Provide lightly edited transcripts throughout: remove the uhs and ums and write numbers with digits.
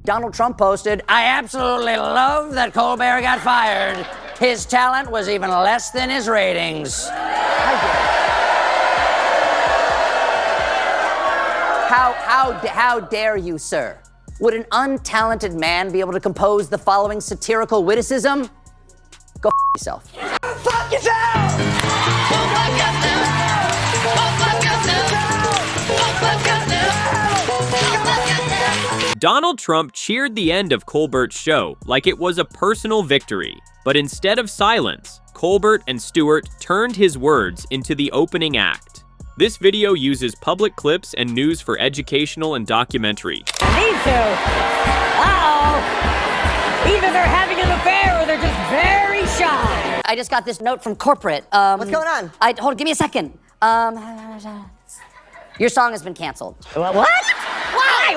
Donald Trump posted, "I absolutely love that Colbert got fired. His talent was even less than his ratings." How dare you, sir? Would an untalented man be able to compose the following satirical witticism? Go yourself. Fuck yourself! Donald Trump cheered the end of Colbert's show like it was a personal victory. But instead of silence, Colbert and Stewart turned his words into the opening act. This video uses public clips and news for educational and documentary. These two, either they're having an affair or they're just very shy. I just got this note from corporate. What's going on? Hold, give me a second. Your song has been canceled. What?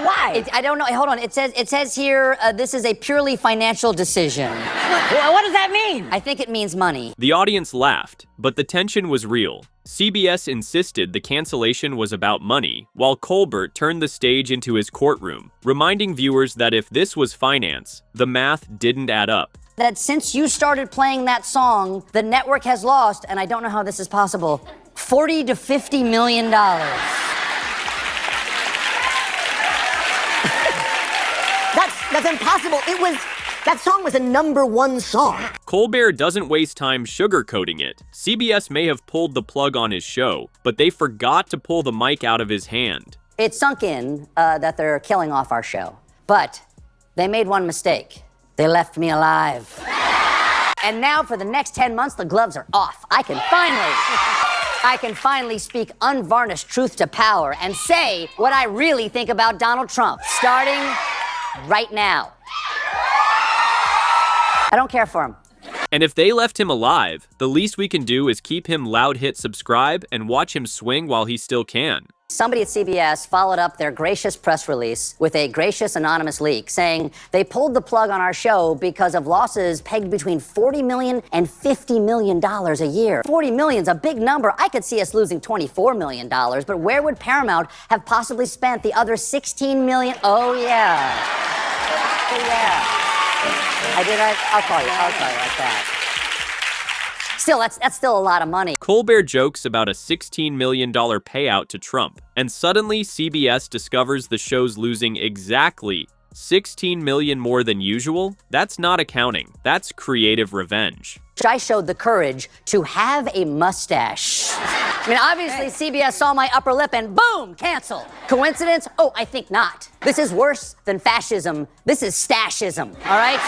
Why? I don't know. Hold on. It says here, this is a purely financial decision. What does that mean? I think it means money. The audience laughed, but the tension was real. CBS insisted the cancellation was about money, while Colbert turned the stage into his courtroom, reminding viewers that if this was finance, the math didn't add up. That since you started playing that song, the network has lost, and I don't know how this is possible, $40 to $50 million. That's impossible. That song was a #1 song. Colbert doesn't waste time sugarcoating it. CBS may have pulled the plug on his show, but they forgot to pull the mic out of his hand. It sunk in that they're killing off our show, but they made one mistake. They left me alive. And now for the next 10 months, the gloves are off. I can finally speak unvarnished truth to power and say what I really think about Donald Trump, starting right now. I don't care for him. And if they left him alive, the least we can do is keep him loud hit subscribe and watch him swing while he still can. Somebody at CBS followed up their gracious press release with a gracious anonymous leak saying they pulled the plug on our show because of losses pegged between $40 million and $50 million a year. 40 million's a big number. I could see us losing $24 million, but where would Paramount have possibly spent the other $16 million? Oh, yeah. Oh, yeah. I'll call you like that. Still, that's still a lot of money. Colbert jokes about a $16 million payout to Trump, and suddenly CBS discovers the show's losing exactly $16 million more than usual. That's not accounting, that's creative revenge. I showed the courage to have a mustache. I mean, obviously CBS saw my upper lip and boom, cancel. Coincidence? Oh, I think not. This is worse than fascism. This is stashism, all right?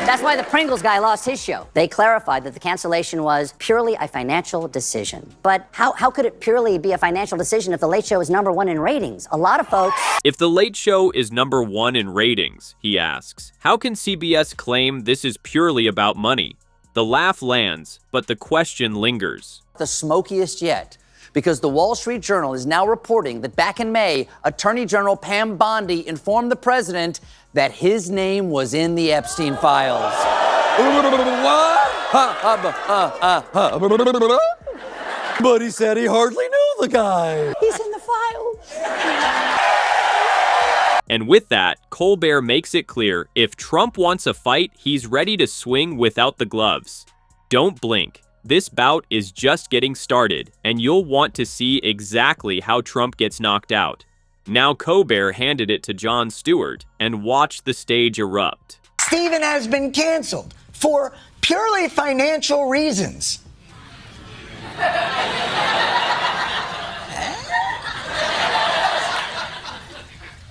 That's why the Pringles guy lost his show. They clarified that the cancellation was purely a financial decision. But how could it purely be a financial decision if The Late Show is #1 in ratings? A lot of folks... If The Late Show is #1 in ratings, he asks, how can CBS claim this is purely about money? The laugh lands, but the question lingers. The smokiest yet, because the Wall Street Journal is now reporting that back in May, Attorney General Pam Bondi informed the president that his name was in the Epstein files. But he said he hardly knew the guy. He's in the files. And with that, Colbert makes it clear if Trump wants a fight, he's ready to swing without the gloves. Don't blink. This bout is just getting started, and you'll want to see exactly how Trump gets knocked out. Now Colbert handed it to Jon Stewart, and watched the stage erupt. Stephen has been canceled for purely financial reasons.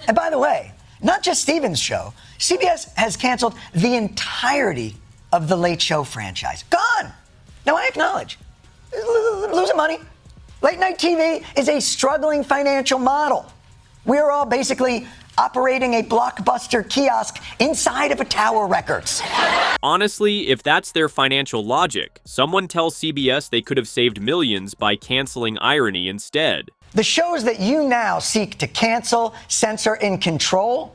And by the way, not just Stephen's show, CBS has canceled the entirety of the Late Show franchise. Gone! Now, I acknowledge, losing money. Late night TV is a struggling financial model. We're all basically operating a Blockbuster kiosk inside of a Tower Records. Honestly, if that's their financial logic, someone tell CBS they could have saved millions by canceling irony instead. The shows that you now seek to cancel, censor, and control,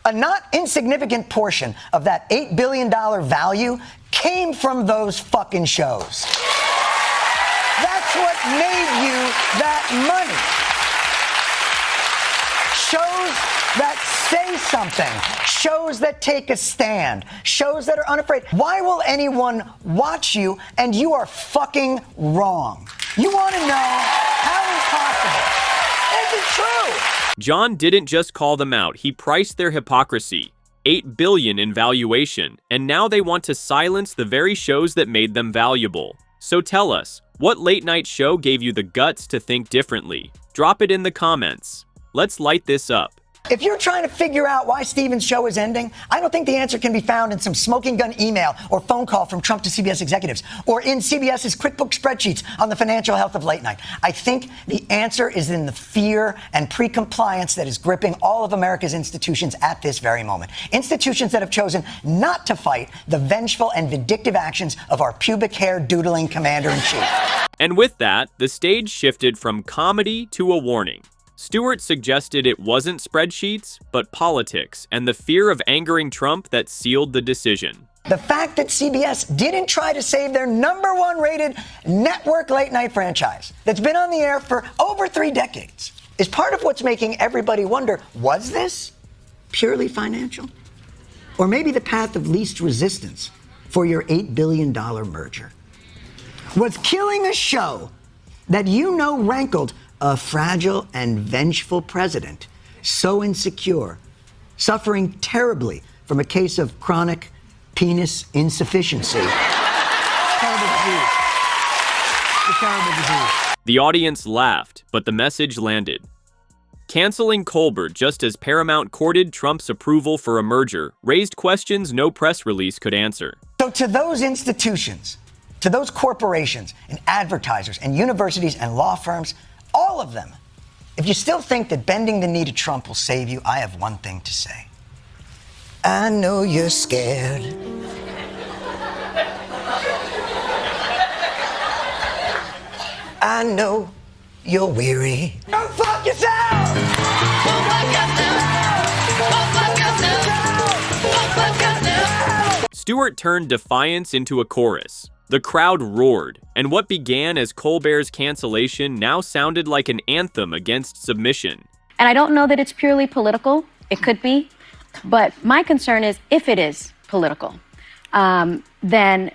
a not insignificant portion of that $8 billion value came from those fucking shows. That's what made you that money. Shows that say something. Shows that take a stand. Shows that are unafraid. Why will anyone watch you and you are fucking wrong? You want to know how is possible? Is it true? John didn't just call them out, he priced their hypocrisy. $8 billion in valuation, and now they want to silence the very shows that made them valuable. So tell us, what late-night show gave you the guts to think differently? Drop it in the comments. Let's light this up. If you're trying to figure out why Stephen's show is ending, I don't think the answer can be found in some smoking gun email or phone call from Trump to CBS executives or in CBS's QuickBooks spreadsheets on the financial health of late night. I think the answer is in the fear and pre-compliance that is gripping all of America's institutions at this very moment. Institutions that have chosen not to fight the vengeful and vindictive actions of our pubic hair doodling commander-in-chief. And with that, the stage shifted from comedy to a warning. Stewart suggested it wasn't spreadsheets, but politics and the fear of angering Trump that sealed the decision. The fact that CBS didn't try to save their #1 rated network late night franchise that's been on the air for over 3 decades is part of what's making everybody wonder, was this purely financial? Or maybe the path of least resistance for your $8 billion merger? Was killing a show that you know rankled a fragile and vengeful president, so insecure, suffering terribly from a case of chronic penis insufficiency? Terrible disease. The terrible disease. The audience laughed, but the message landed. Canceling Colbert just as Paramount courted Trump's approval for a merger raised questions no press release could answer. So to those institutions, to those corporations and advertisers and universities and law firms, all of them, if you still think that bending the knee to Trump will save you, I have one thing to say. I know you're scared. I know you're weary. Go fuck yourself! Go fuck yourself! Go fuck yourself! Go fuck yourself! Stewart turned defiance into a chorus. The crowd roared, and what began as Colbert's cancellation now sounded like an anthem against submission. And I don't know that it's purely political. It could be. But my concern is if it is political, then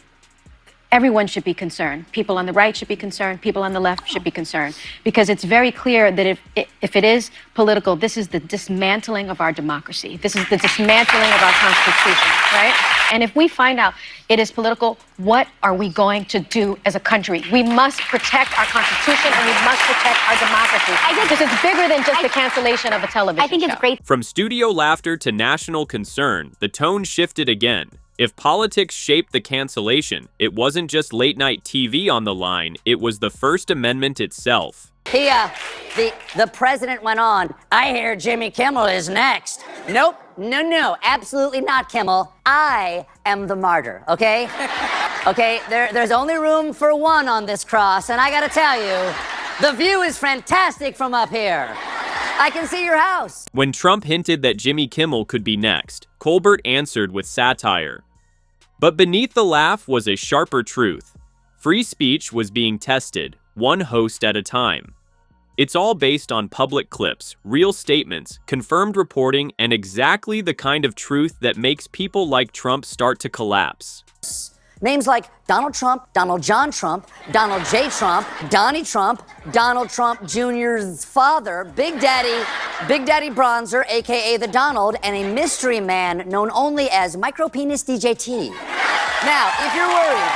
everyone should be concerned. People on the right should be concerned. People on the left should be concerned. Because it's very clear that if it is political, this is the dismantling of our democracy. This is the dismantling of our Constitution, right? And if we find out it is political, what are we going to do as a country? We must protect our Constitution and we must protect our democracy. I think this is bigger than just the cancellation of a television show. I think it's great. From studio laughter to national concern, the tone shifted again. If politics shaped the cancellation, it wasn't just late-night TV on the line, it was the First Amendment itself. The president went on, I hear Jimmy Kimmel is next. Nope, no, absolutely not, Kimmel. I am the martyr, okay? Okay, there's only room for one on this cross, and I gotta tell you, the view is fantastic from up here. I can see your house. When Trump hinted that Jimmy Kimmel could be next, Colbert answered with satire. But beneath the laugh was a sharper truth. Free speech was being tested, one host at a time. It's all based on public clips, real statements, confirmed reporting, and exactly the kind of truth that makes people like Trump start to collapse. Names like Donald Trump, Donald John Trump, Donald J. Trump, Donnie Trump, Donald Trump Jr.'s father, Big Daddy Bronzer, a.k.a. the Donald, and a mystery man known only as Micropenis DJT. Now, if you're worried,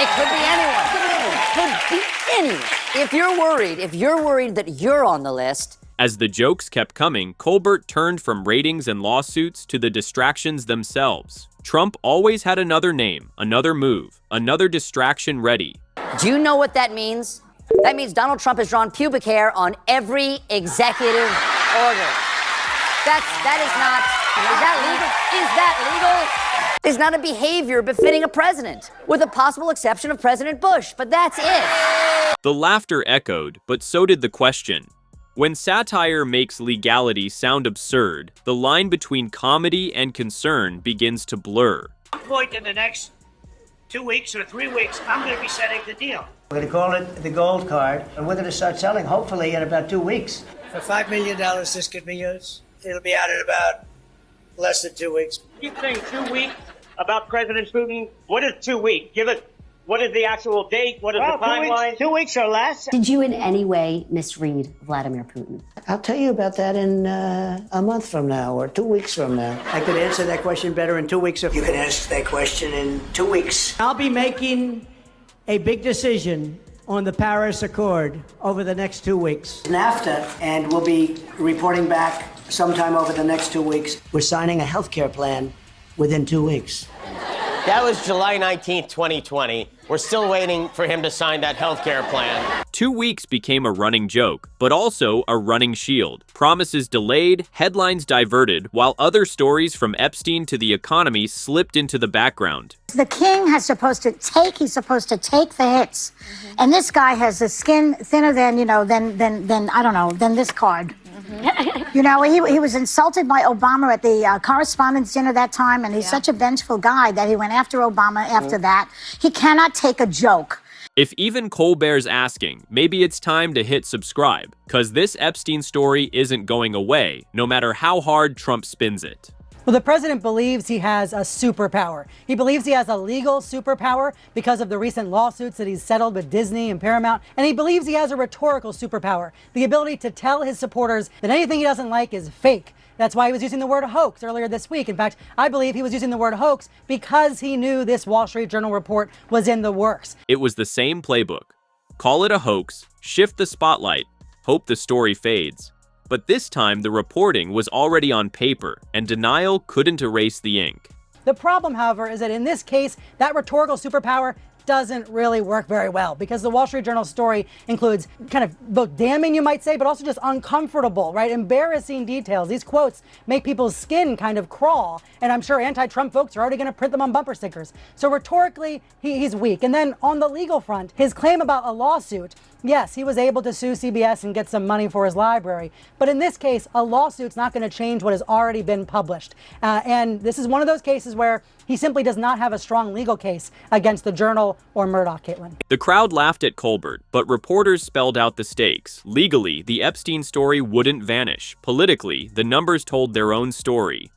it could be anyone. It could be anyone. If you're worried that you're on the list. As the jokes kept coming, Colbert turned from ratings and lawsuits to the distractions themselves. Trump always had another name, another move, another distraction ready. Do you know what that means? That means Donald Trump has drawn pubic hair on every executive order. Is that legal? Is not a behavior befitting a president, with a possible exception of President Bush, but that's it. The laughter echoed, but so did the question. When satire makes legality sound absurd, the line between comedy and concern begins to blur. At some point in the next 2 weeks or 3 weeks, I'm going to be setting the deal. We're going to call it the gold card, and we're going to start selling, hopefully, in about 2 weeks. For $5 million, this could be yours. It'll be out in about less than 2 weeks. Keep saying 2 weeks about President Putin. What is 2 weeks? Give it. What is the actual date? What is the timeline? 2 weeks or less. Did you in any way misread Vladimir Putin? I'll tell you about that in a month from now or 2 weeks from now. I could answer that question better in 2 weeks. If you can ask that question in 2 weeks. I'll be making a big decision on the Paris Accord over the next 2 weeks. NAFTA, and we'll be reporting back sometime over the next 2 weeks. We're signing a health care plan within 2 weeks. That was July 19th, 2020. We're still waiting for him to sign that healthcare plan. 2 weeks became a running joke, but also a running shield. Promises delayed, headlines diverted, while other stories from Epstein to the economy slipped into the background. The king he's supposed to take the hits. And this guy has the skin thinner than, than this card. You know, he was insulted by Obama at the correspondents' dinner that time, and he's such a vengeful guy that he went after Obama after that. He cannot take a joke. If even Colbert's asking, maybe it's time to hit subscribe, because this Epstein story isn't going away, no matter how hard Trump spins it. Well, the president believes he has a superpower. He believes he has a legal superpower because of the recent lawsuits that he's settled with Disney and Paramount. And he believes he has a rhetorical superpower, the ability to tell his supporters that anything he doesn't like is fake. That's why he was using the word hoax earlier this week. In fact, I believe he was using the word hoax because he knew this Wall Street Journal report was in the works. It was the same playbook. Call it a hoax, shift the spotlight, hope the story fades. But this time, the reporting was already on paper, and denial couldn't erase the ink. The problem, however, is that in this case, that rhetorical superpower doesn't really work very well because the Wall Street Journal story includes kind of both damning, you might say, but also just uncomfortable, right? Embarrassing details. These quotes make people's skin kind of crawl, and I'm sure anti-Trump folks are already going to print them on bumper stickers. So rhetorically, he's weak. And then on the legal front, his claim about a lawsuit, yes, he was able to sue CBS and get some money for his library. But in this case, a lawsuit's not going to change what has already been published. And this is one of those cases where he simply does not have a strong legal case against the Journal or Murdoch, Caitlin. The crowd laughed at Colbert, but reporters spelled out the stakes. Legally, the Epstein story wouldn't vanish. Politically, the numbers told their own story.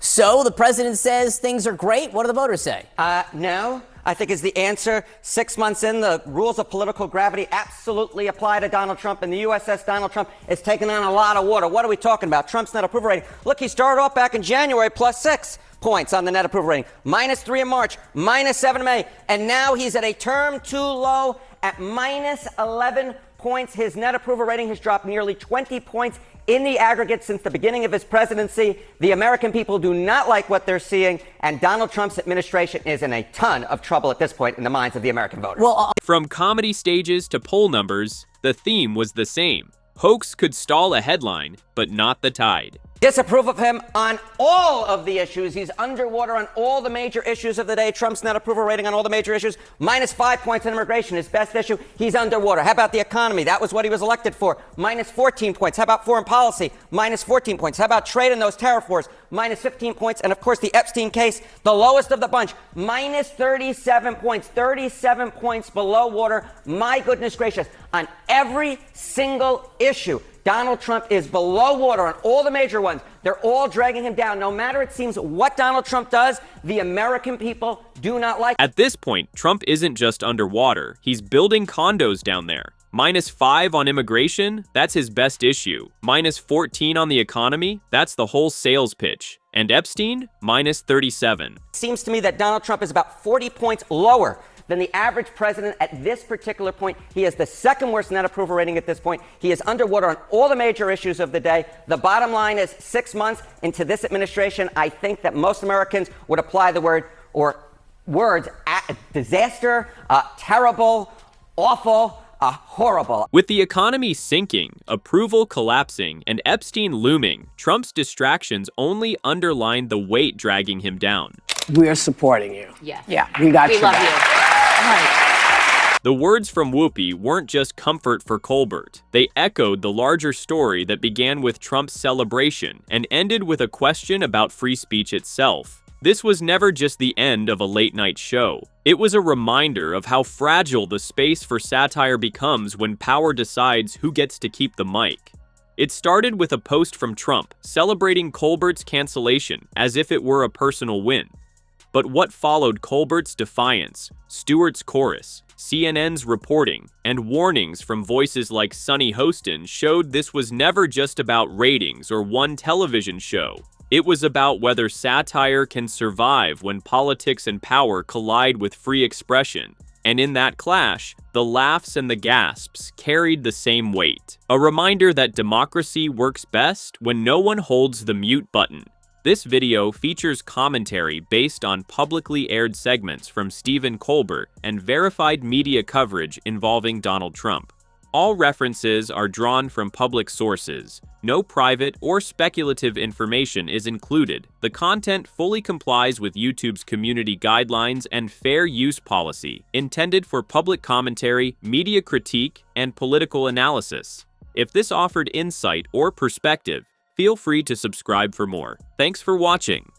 So the president says things are great. What do the voters say? No, I think is the answer. 6 months in, the rules of political gravity absolutely apply to Donald Trump, and the USS Donald Trump is taking on a lot of water. What are we talking about? Trump's net approval rating. Look, he started off back in January +6 points on the net approval rating, -3 in March, -7 in May, and now he's at a term too low at -11 points. His net approval rating has dropped nearly 20 points in the aggregate since the beginning of his presidency. The American people do not like what they're seeing, and Donald Trump's administration is in a ton of trouble at this point in the minds of the American voters. From comedy stages to poll numbers, the theme was the same. Hoax could stall a headline, but not the tide. Disapprove of him on all of the issues. He's underwater on all the major issues of the day. Trump's net approval rating on all the major issues, -5 points in immigration, his best issue. He's underwater. How about the economy? That was what he was elected for. -14 points. How about foreign policy? -14 points. How about trade and those tariff wars? -15 points. And of course, the Epstein case, the lowest of the bunch, -37 points. 37 points below water. My goodness gracious. On every single issue, Donald Trump is below water on all the major ones. They're all dragging him down. No matter, it seems, what Donald Trump does, the American people do not like. At this point, Trump isn't just underwater. He's building condos down there. -5 on immigration, that's his best issue. -14 on the economy, that's the whole sales pitch. And Epstein, -37. It seems to me that Donald Trump is about 40 points lower than the average president at this particular point. He has the second worst net approval rating at this point. He is underwater on all the major issues of the day. The bottom line is 6 months into this administration, I think that most Americans would apply the word or words disaster, terrible, awful, horrible. With the economy sinking, approval collapsing, and Epstein looming, Trump's distractions only underlined the weight dragging him down. We're supporting you. Yes. Yeah, we got We you. love you. The words from Whoopi weren't just comfort for Colbert. They echoed the larger story that began with Trump's celebration and ended with a question about free speech itself. This was never just the end of a late-night show. It was a reminder of how fragile the space for satire becomes when power decides who gets to keep the mic. It started with a post from Trump celebrating Colbert's cancellation as if it were a personal win. But what followed Colbert's defiance, Stewart's chorus, CNN's reporting, and warnings from voices like Sunny Hostin showed this was never just about ratings or one television show. It was about whether satire can survive when politics and power collide with free expression. And in that clash, the laughs and the gasps carried the same weight. A reminder that democracy works best when no one holds the mute button. This video features commentary based on publicly aired segments from Stephen Colbert and verified media coverage involving Donald Trump. All references are drawn from public sources. No private or speculative information is included. The content fully complies with YouTube's community guidelines and fair use policy, intended for public commentary, media critique, and political analysis. If this offered insight or perspective, feel free to subscribe for more. Thanks for watching.